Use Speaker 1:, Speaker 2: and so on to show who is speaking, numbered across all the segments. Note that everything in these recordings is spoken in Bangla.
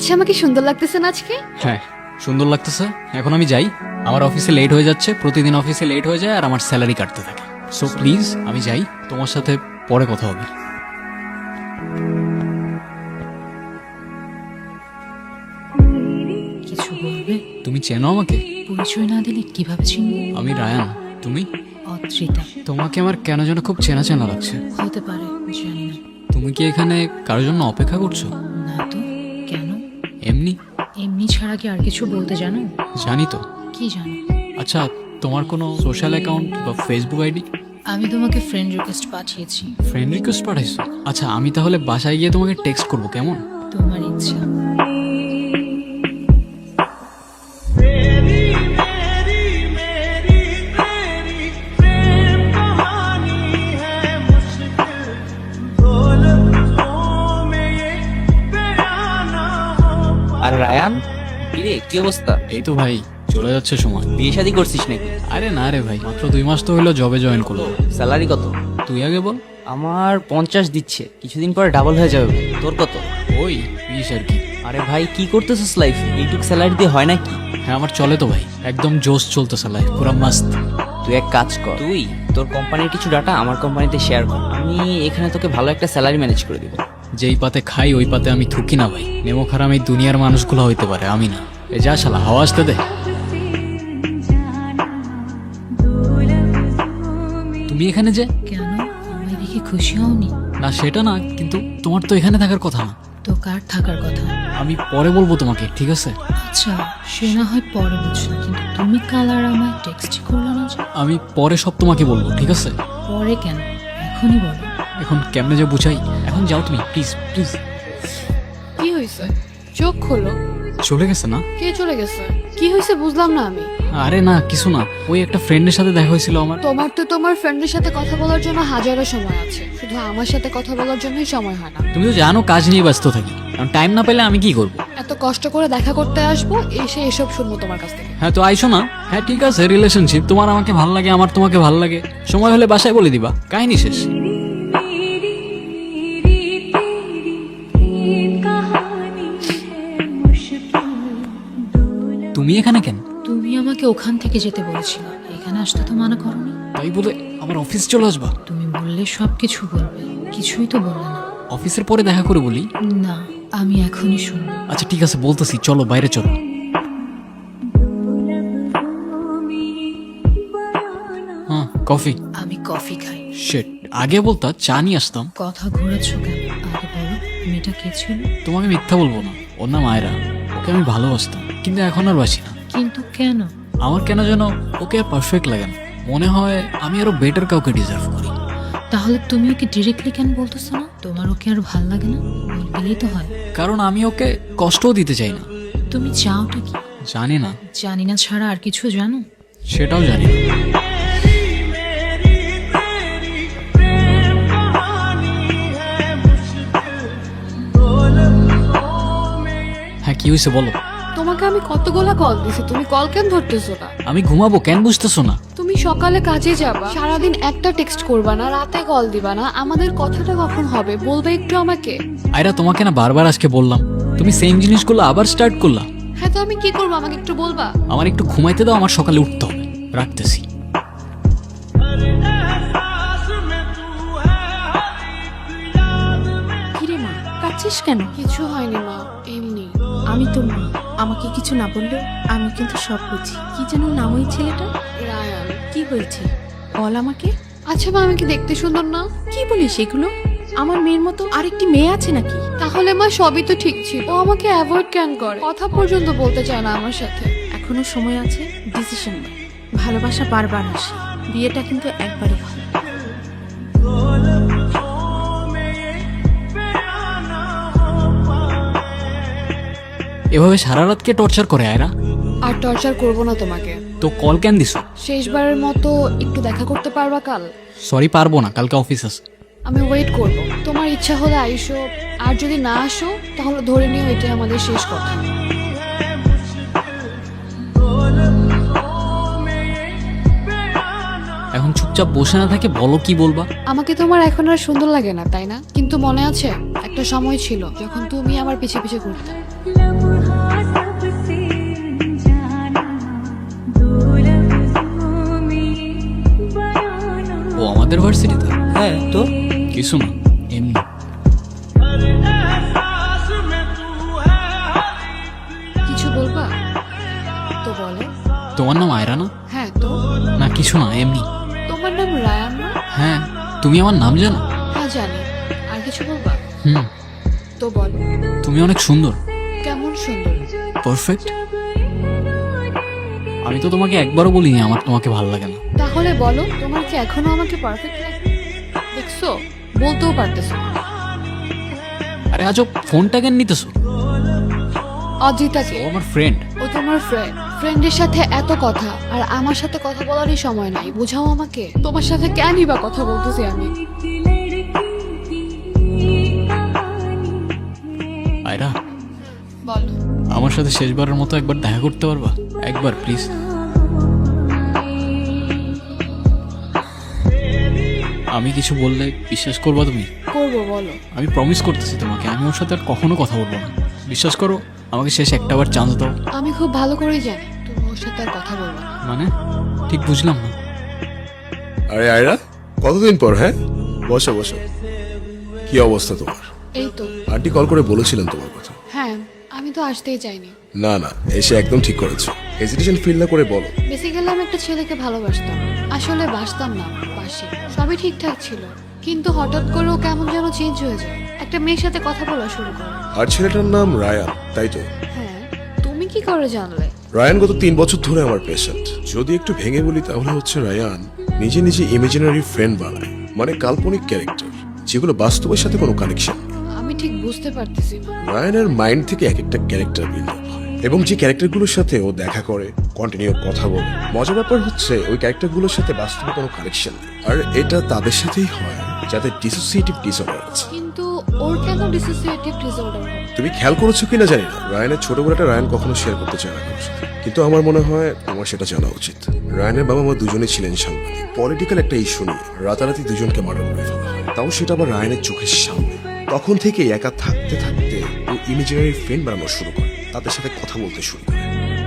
Speaker 1: আচ্ছা, আমাকে সুন্দর লাগতেছে না আজকে?
Speaker 2: হ্যাঁ সুন্দর লাগতেছে। এখন আমি যাই, আমার অফিসে লেট হয়ে যাচ্ছে, প্রতিদিন অফিসে লেট হয়ে যায় আর আমার স্যালারি কাটতে থাকে। সো প্লিজ আমি যাই, তোমার সাথে পরে কথা হবে।
Speaker 3: কিছু বলবে?
Speaker 2: তুমি চেনো আমাকে?
Speaker 3: পরিচয় না দিলে কিভাবে চিনবো?
Speaker 2: আমি রায়ান, তুমি?
Speaker 3: অদ্রিতা।
Speaker 2: তোমাকে আমার কেন যেন খুব চেনা চেনা লাগছে।
Speaker 3: হতে পারে, জানি না।
Speaker 2: তুমি কি এখানে কারোর জন্য অপেক্ষা করছো?
Speaker 3: না তো, কেন?
Speaker 2: এমনি।
Speaker 3: এমনি ছাড়া কি আর কিছু বলতে জানো?
Speaker 2: জানি তো।
Speaker 3: কি জানো?
Speaker 2: আচ্ছা, তোমার কোনো সোশ্যাল অ্যাকাউন্ট বা ফেসবুক আইডি?
Speaker 3: আমি তোমাকে ফ্রেন্ড রিকোয়েস্ট পাঠিয়েছি।
Speaker 2: ফ্রেন্ড রিকোয়েস্ট পাঠাইছো? আচ্ছা, আমি তাহলে বাসায় গিয়ে তোমাকে টেক্সট করবো, কেমন?
Speaker 3: তোমার ইচ্ছা।
Speaker 4: আর রায়ান, কিরে কি অবস্থা?
Speaker 2: এই তো ভাই, চলে যাচ্ছে সময়।
Speaker 4: বিয়ে শাদী করছিস নাকি?
Speaker 2: আরে না রে ভাই, মাত্র 2 মাস তো হইলো জবে জয়েন করলো।
Speaker 4: স্যালারি কত?
Speaker 2: তুই আগে বল।
Speaker 4: আমার 50 দিচ্ছে, কিছুদিন পরে ডাবল হয়ে যাবে ভাই। তোর কত?
Speaker 2: ওই 20 আর কি।
Speaker 4: আরে ভাই কি করতেছিস লাইফে? এইটুক স্যালারি দিয়ে হয় নাকি?
Speaker 2: হ্যাঁ আমার চলে তো ভাই, একদম জোশ চলতেছে লাইফ, পুরো মাস্ত।
Speaker 4: তুই এক কাজ কর, তুই তোর কোম্পানির কিছু ডাটা আমার কোম্পানিতে শেয়ার কর, আমি এখানে তোকে ভালো একটা স্যালারি ম্যানেজ করে দিব।
Speaker 2: যেই পাতে খাই ওই পাতে আমি থুকি না ভাই। নেমো খারাম এই দুনিয়ার মানুষগুলো হইতে পারে, আমি না। এ যা শালা, হাওয়া আসতে দে। তুমি এখানে যে?
Speaker 3: কেন, আমায় দেখে খুশি হওনি?
Speaker 2: না সেটা না, কিন্তু তোমার তো এখানে থাকার কথা না।
Speaker 3: তো কার থাকার কথা?
Speaker 2: আমি পরে বলবো তোমাকে, ঠিক আছে?
Speaker 3: আচ্ছা, সে না হয় পরে বুঝলাম, কিন্তু তুমি কাল আর আমায় টেক্সট করলে না যে?
Speaker 2: আমি পরে সব তোমাকে বলবো, ঠিক আছে?
Speaker 3: পরে কেন, এখনই বলো।
Speaker 2: এখন কেমনে যে বুঝাই, এখন যাও তুমি প্লিজ প্লিজ।
Speaker 1: কি হয়েছে? চোখ খোলো।
Speaker 2: চলে গেছে না?
Speaker 1: কে চলে গেছে? কি হয়েছে বুঝলাম না আমি।
Speaker 2: আরে না কিছু না, ওই একটা ফ্রেন্ডের সাথে দেখা হয়েছিল আমার।
Speaker 1: তোমার তো তোমার ফ্রেন্ডের সাথে কথা বলার জন্য হাজারো সময় আছে, শুধু আমার সাথে কথা বলার জন্যই সময় হয় না।
Speaker 2: তুমি তো জানো কাজ নিয়ে ব্যস্ত থাকি, কারণ টাইম না পেলে আমি কি করব?
Speaker 1: এত কষ্ট করে দেখা করতে আসবো, এসে এসব শুনবো তোমার কাছ থেকে।
Speaker 2: হ্যাঁ তো আইসো না। হ্যাঁ ঠিক আছে, রিলেশনশিপ, তোমার আমাকে ভাল লাগে, আমার তোমাকে ভাল লাগে, সময় হলে বাসায় বলে দিবা, কাহিনী শেষ। তুমি এখানে কেন?
Speaker 3: তুমি আমাকে ওখান থেকে যেতে বলেছিলে, এখানে আসতে তো মানা করনি।
Speaker 2: তাই বলে আমার অফিস চলে আসবা?
Speaker 3: তুমি বললে সব কিছু বলবে, কিছুই তো বললে না।
Speaker 2: অফিসের পরে দেখা করে বলি।
Speaker 3: না, আমি এখনই শুনবো।
Speaker 2: আচ্ছা ঠিক আছে, বলতেছি, চলো বাইরে চলো। হ্যাঁ কফি।
Speaker 3: আমি কফি খাই।
Speaker 2: শিট, আগে বলতা চা নিয়ে আসতাম।
Speaker 3: কথা ঘোরাচ্ছ কেন? আগে বলো, মেয়েটা কে ছিল?
Speaker 2: তোমাকে মিথ্যা বলবো না, ওর নাম আয়রা। ওকে আমি ভালোবাসতাম, কিন্তু এখন আর বাসি না।
Speaker 3: কিন্তু কেন?
Speaker 2: আমার কেন যেন ওকে আর পারফেক্ট লাগে না, মনে হয় আমি আরো বেটার কাউকে ডিজার্ভ করি।
Speaker 3: তাহলে তুমি ওকে ডিরেক্টলি কেন বলতেছো না? তোমার ওকে আর ভাল লাগে না? বললেই তো হয়।
Speaker 2: কারণ আমি ওকে কষ্টও দিতে চাই না।
Speaker 3: তুমি চাওটা কি?
Speaker 2: জানি না।
Speaker 3: জানি না ছাড়া আর কিছু জানো?
Speaker 2: সেটাও জানি না। হ্যাঁ কি হয়েছে বলো।
Speaker 1: তোমাকে আমি কতগুলা কল দিছি, তুমি কল কেন ধরতেছো না?
Speaker 2: আমি ঘুমাবো, কেন বুঝতেছো না?
Speaker 1: তুমি সকালে কাজে যাবা, সারাদিন একটা টেক্সট করবা না, রাতে কল দিবা না, আমাদের কথাটা কখন হবে বলবে একটু আমাকে।
Speaker 2: আয়রা তোমাকে না বারবার আজকে বললাম, তুমি সেম জিনিসগুলো আবার স্টার্ট করলা।
Speaker 1: হ্যাঁ তো আমি কি করবো, আমাকে একটু বলবা?
Speaker 2: আমার একটু ঘুমাইতে দাও, আমার সকালে উঠতে হবে। রাখতেছি।
Speaker 5: কিরে মা, কাঁদছিস কেন?
Speaker 1: কিছু হয়নি মা, এমনি।
Speaker 5: আমি তো মা, আমাকে কিছু না বললেও আমি কিন্তু সব বুঝি। কি যেন নাম ওই ছেলেটা?
Speaker 1: রায়ান।
Speaker 5: কি হয়েছে বল আমাকে।
Speaker 1: আচ্ছা মা, আমি কি দেখতে সুন্দর না?
Speaker 5: কি বলিস এগুলো? আমার মেয়ের মতো আরেকটি মেয়ে আছে নাকি?
Speaker 1: তাহলে মা সবই তো ঠিক ছিল, ও আমাকে অ্যাভয়েড কেন করে, কথা পর্যন্ত বলতে চায় না আমার সাথে।
Speaker 5: এখনো সময় আছে, ডিসিশন নে। ভালোবাসা বারবার আসে, বিয়েটা কিন্তু একবারই হয়।
Speaker 2: এভাবে সারা রাতকে টর্চার করে আয়রা।
Speaker 1: আর টর্চার করবো না তোমাকে।
Speaker 2: তো কল কেন দিছো?
Speaker 1: শেষবারের মতো একটু দেখা করতে পারবা কাল?
Speaker 2: সরি পারবো না, কালকে অফিস আছে।
Speaker 1: আমি ওয়েট করব, তোমার ইচ্ছা হলে আইসো, আর যদি না আসো তাহলে ধরে নিও এটাই আমাদের শেষ কথা।
Speaker 2: এখন চুপচাপ বসে না থাকে, বলো কি বলবা।
Speaker 1: আমাকে তোমার এখন আর সুন্দর লাগে না, তাই না? কিন্তু মনে আছে একটা সময় ছিল যখন তুমি আমার পিছে পিছে ঘুরতে।
Speaker 2: আমাদের ভার্সিটিতে?
Speaker 4: হ্যাঁ তো
Speaker 2: কিছু না, এমনি।
Speaker 1: কিছু বলবা তো বলো।
Speaker 2: তোমার নাম আয়রা না?
Speaker 1: হ্যাঁ তো।
Speaker 2: না কিছু না, এমনি।
Speaker 1: তোমার নাম রায়ান না?
Speaker 2: হ্যাঁ, তুমি আমার নাম জানো?
Speaker 1: হ্যাঁ জানি। আর কিছু বলবা
Speaker 2: হুম,
Speaker 1: তো বলো।
Speaker 2: তুমি অনেক সুন্দর।
Speaker 1: কেমন সুন্দর?
Speaker 2: পারফেক্ট। আমি তো তোমাকে একবারও বলিনি আমার তোমাকে ভালো লাগে না।
Speaker 1: তাহলে বলো, তোমার কি এখনো আমাকে পারফেক্ট লাগে? দেখছো, বলতেও পারতেছো না।
Speaker 2: আরে আজব, ফোনটা কেন নিতেছো?
Speaker 1: অজিতাকে।
Speaker 2: ও আমার ফ্রেন্ড।
Speaker 1: ও তোমার ফ্রেন্ড। ফ্রেন্ডের সাথে এত কথা, আর আমার সাথে কথা বলারই সময় নাই, বুঝাও আমাকে। তোমার সাথে কেনই বা কথা বলতেছি আমি?
Speaker 2: আয়রা,
Speaker 1: বলো।
Speaker 2: আমার সাথে শেষবারের মতো একবার দেখা করতে পারবা? একবার প্লিজ। আমি কিছু বললে বিশ্বাস করবা তুমি?
Speaker 1: করবো, বলো।
Speaker 2: আমি প্রমিস করতেছি তোমাকে, আমি ওর সাথে আর কখনো কথা বলবো না। বিশ্বাস করো, আমাকে শেষ একটাবার চান্স দাও।
Speaker 1: আমি খুব ভালো করেই জানি তুমি ওর সাথে আর কথা বলবো না।
Speaker 2: মানে ঠিক বুঝলাম না।
Speaker 6: আরে আয়রা, কতদিন পর? হ্যাঁ, বসো বসো। কি অবস্থা তোমার?
Speaker 1: এই তো।
Speaker 6: আন্টি কল করে বলেছিলেন তোমার কথা।
Speaker 1: হ্যাঁ, আমি তো আসতেই চাইনি।
Speaker 6: না না, এসে একদম ঠিক করেছো। হেজিটেশন ফিল না করে বলো।
Speaker 1: বেসিক্যালি আমি একটা ছেলেকে ভালোবাসতাম। আসলে বাসতাম না, বাসি। সবই ঠিকঠাক ছিল, কিন্তু হঠাৎ করে ও কেমন যেন চেঞ্জ হয়ে যায়। একটা মেয়ের সাথে কথা বলা শুরু করে।
Speaker 6: আর ছেলেটার নাম রায়ান, তাই তো?
Speaker 1: হ্যাঁ, তুমি কি করে জানলে?
Speaker 6: রায়ান গত 3 বছর ধরে আমার পেশেন্ট। যদি একটু ভেঙে বলি তাহলে হচ্ছে রায়ান নিজে নিজে ইমাজিনারি ফ্রেন্ড বানায়, মানে কাল্পনিক ক্যারেক্টার, যেগুলো বাস্তবের সাথে কোনো কানেকশন।
Speaker 1: আমি ঠিক বুঝতে পারতেছি না।
Speaker 6: রায়ানের মাইন্ড থেকে এক একটা ক্যারেক্টার বিল্ড আপ হয়, এবং যে ক্যারেক্টারগুলোর সাথে ও দেখা করে, কন্টিনিউ কথা বলে। মজার ব্যাপার হচ্ছে ওই ক্যারেক্টারগুলোর সাথে বাস্তবে কোনো কানেকশন নেই। আর এটা তাদের সাথেই হয় যাদের ডিসোসিয়েটিভ ডিসঅর্ডার আছে।
Speaker 1: কিন্তু ওর কেন ডিসোসিয়েটিভ ডিসঅর্ডার হবে?
Speaker 6: তুমি খেয়াল করেছো কিনা জানি না, রায়ানের ছোটবেলাটা রায়ান কখনো শেয়ার করতে চায় না কারোর সাথে। কিন্তু আমার মনে হয় তোমার সেটা জানা উচিত। রায়ানের বাবা মা দুজনেই ছিলেন সাংবাদিক। পলিটিক্যাল একটা ইস্যু নিয়ে রাতারাতি দুজনকে মার্ডার করে ফেলা হয়, তাও সেটা আবার রায়ানের চোখের সামনে। তখন থেকে একা থাকতে থাকতে ও ইমেজিনারি ফ্রেন্ড বানানো শুরু করে, তাদের সাথে কথা বলতে শুরু করে।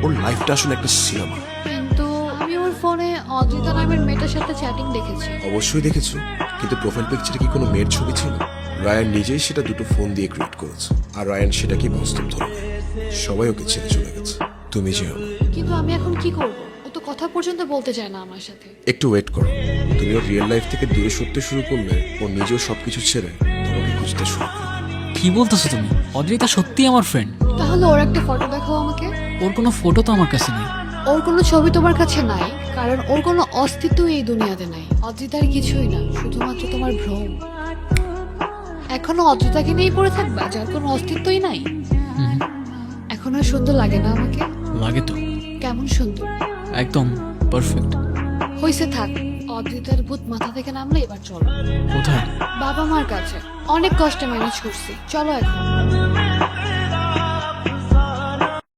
Speaker 6: ওর লাইফটা আসলে একটা সিনেমা।
Speaker 1: কিন্তু আমি ওর ফোনে অদ্রিতা নামের মেয়েটার সাথে চ্যাটিং দেখেছি।
Speaker 6: অবশ্যই দেখেছো, কিন্তু প্রোফাইল পিকচারে কি কোনো মেয়ের ছবি ছিল? রায়ান নিজেই সেটা দুটো ফোন দিয়ে ক্রিয়েট করেছে, আর রায়ান সেটাকে বাস্তব ধরে নেয়। সবাই ওকে ছেড়ে চলে গেছে, তুমি যেও না।
Speaker 1: কিন্তু আমি এখন কি করব? ও তো কথা পর্যন্ত বলতে চায় না আমার সাথে।
Speaker 6: একটু ওয়েট করো, তুমি ওর রিয়েল লাইফ থেকে দূরে সরতে শুরু করলে ও নিজেও সবকিছু ছেড়ে তোমাকে খুঁজতে শুরু করবে।
Speaker 2: কি বলতেছো তুমি? অদ্রিতা সত্যি আমার ফ্রেন্ড।
Speaker 1: তাহলে ওর একটা ফটো দেখাও আমাকে।
Speaker 2: ওর কোনো ফটো তো আমার কাছে নেই।
Speaker 1: ওর কোনো ছবি তোমার কাছে নাই, কারণ ওর কোনো অস্তিত্ব এই দুনিয়াতে নাই। অদ্রিতার কিছুই না, শুধুমাত্র তোমার ভ্রম। এখনো অদ্রিতাকে নিয়েই পড়ে থাকবা, যার কোনো অস্তিত্বই নাই। এখন আর সুন্দর লাগে না আমাকে?
Speaker 2: লাগে তো,
Speaker 1: কেমন সুন্দর!
Speaker 2: একদম পারফেক্ট।
Speaker 1: হইছে, থাক। অদ্রিতার ভূত মাথা থেকে নামলে এবার চলো
Speaker 2: কোথায়?
Speaker 1: বাবা মার কাছে। অনেক কষ্টে ম্যানেজ করছি, চলো এখন।